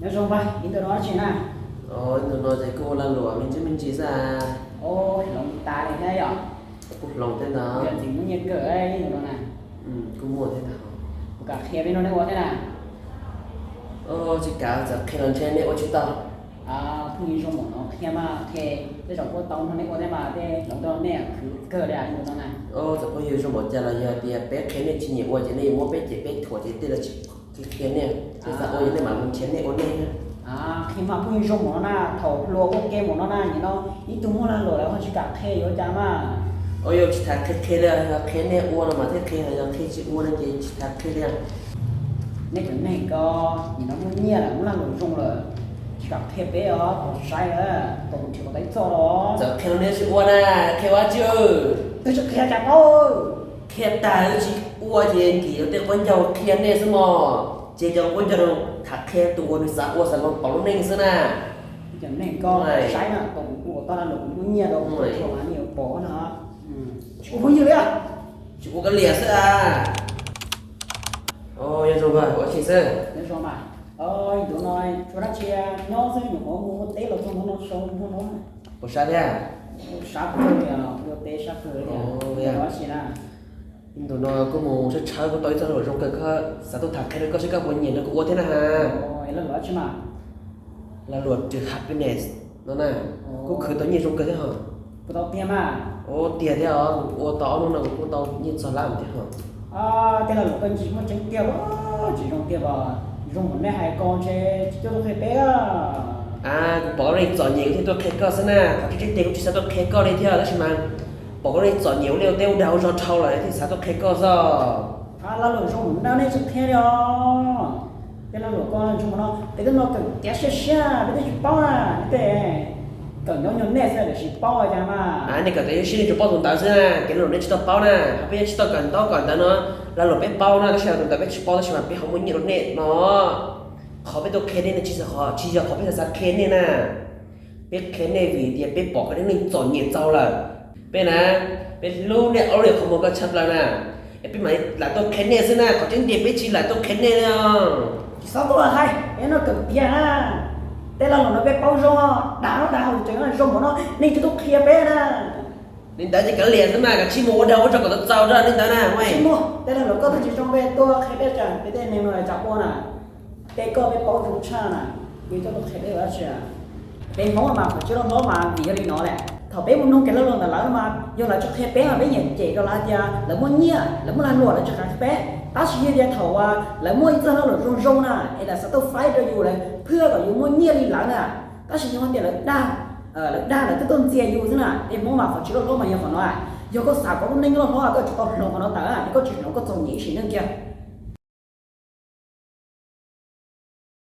nhớ xong vậy in từ đó chị nè. Ôi, tụi nó thấy cô là lúa mình chứ mình chỉ ra Ô lòng ta này thế ạ. lòng thế nào. Giờ thì muốn nhiệt cỡ đây như đó nè. Cô mua thế nào. Cả khe bên nó đây quá thế nào. Chỉ cả giờ khi lần trên này ôi chú tao. Phụ nữ trong nó khe mà khe cái trong cô tông nó này quá thế mà thế lòng đó nè cứ cỡ đây như đó nè. Giờ có nhiều trong một giờ là giờ thì bé khi này chỉ nhiều ôi chỉ này mua bé chỉ bé thua chỉ tên là chỉ khi này thì sao ôi này mà mình chén này ôi này. Khi mà phụ nữ trong nó nè thầu lúa có kem của nó nè như nó ít tụi nó là lúa là họ chỉ cả khe vô cha mà. Ôi chỉ thà khi là khi này ôi mà thế khi là khi chỉ ôi này chỉ thà khi này. Nên cái này có nhìn nó muốn nhia là cũng là nội dung là gặp khe bé đó còn sai á còn chỉ có đánh cho đó. Giờ khi này chỉ ôi nè khi quá chưa. Tôi sẽ khe chặt thôi. Khi ta chỉ ôi thì chỉ có quan trọng khi này xem mà chỉ cho quan trọng thật khi tụi nó sao ôi sao nó bảo nên xem nè. Cái này có sai nè còn của tao là nó cũng muốn nhia đâu tôi cho nó nhiều bỏ nó. Ủa bao nhiêu đấy à? Chỉ có cái lìa sẽ à. Ôi rồi rồi, ôi chị sẽ. Để cho mà. Ôi tụi nó cho nó chia nhau sẽ nhiều mua tế là trong nó sâu nó. Ủa sao thế à? Sắp rồi à, vừa tế sắp rồi à. Đó chỉ là tụi nó có một sẽ chơi có tối cho rồi trong cái sao tôi thật cái nó có sẽ có một nhìn nó cũng ôi thế nào ha. ôi là đó chứ mà. Là luật trừ happiness nó nè. Cũng khử tối nhìn trong cái thế hả? Của tao tiền mà. Ô tiền thế hả? Ô to luôn nào cũng to nhìn sao làm thế hả? Thế là lúc anh chỉ muốn tránh tiêu chỉ trong tiêu vào dùng một mấy hai con chơi cho tôi thấy bé Bỏ ra chọn nhiều thì tôi khét cơ xem nè, cái tiền chỉ sao tôi khét cơ đi theo đó chứ mà bỏ ra chọn nhiều liều tiêu đầu cho trâu lại thì sao tôi khét cơ sao? là lửa dùng một nào nên sẽ khe đó thế là lửa con dùng nó thế cái nó cần té xe bây giờ chỉ bao à thế cần nó nhon nè sẽ để chỉ bao à mà Này cần tới xin cho bao tuần tao xem nè, cái lửa này chỉ tao bao nè, bây giờ chỉ tao cần tao còn tao nữa là lửa bé bao nè, cái xe tuần tao bé chỉ bao đó chứ mà bé không muốn nhiều nè nó khó bé tôi khét nên chỉ là khó bé là sao khét nè bé khét này vì thì bé bỏ cái nên chọn nhiều trâu là bé nè bé lưu nè ở đây không có cái chấp là nè bé mày là tôi khét nè xem nè có chuyện gì bé chỉ là tôi khét nè sao tôi là hay thế nó cần tiền à thế là nó bé bao rong đào thì nó rong của nó nên cho tôi kia bé nè nên ta chỉ cả liền thôi mà cả chi mua đâu cho cả tôi giàu ra nên ta nè mày chi mua thế là nó có tôi chỉ trong bé tôi khai bé chẳng cái tên này nó là chọc qua nè thế có bé bao rong cha nè vì tôi khai bé ở chưa bé ngó mà phải chứ nó mà vì cái nó này thầu bé muốn nông cái lớn là lớn mà do là cho khai bé mà bé nhận chị đó là giờ là muốn nhia là muốn ăn lụa là cho khai bé ta chỉ như thầu là mua ít ra nó là rong nè hay là sao tôi phải cho dù là thưa còn dù mua nhia đi lắm nè ta chỉ như vấn đề là đa là cái tôn chia dù thế nào em muốn mà phải chỉ nó mà nhiều phần nói do có sao có nên nó có chỉ có nó ta có chỉ nó có trồng nhị chỉ nên kia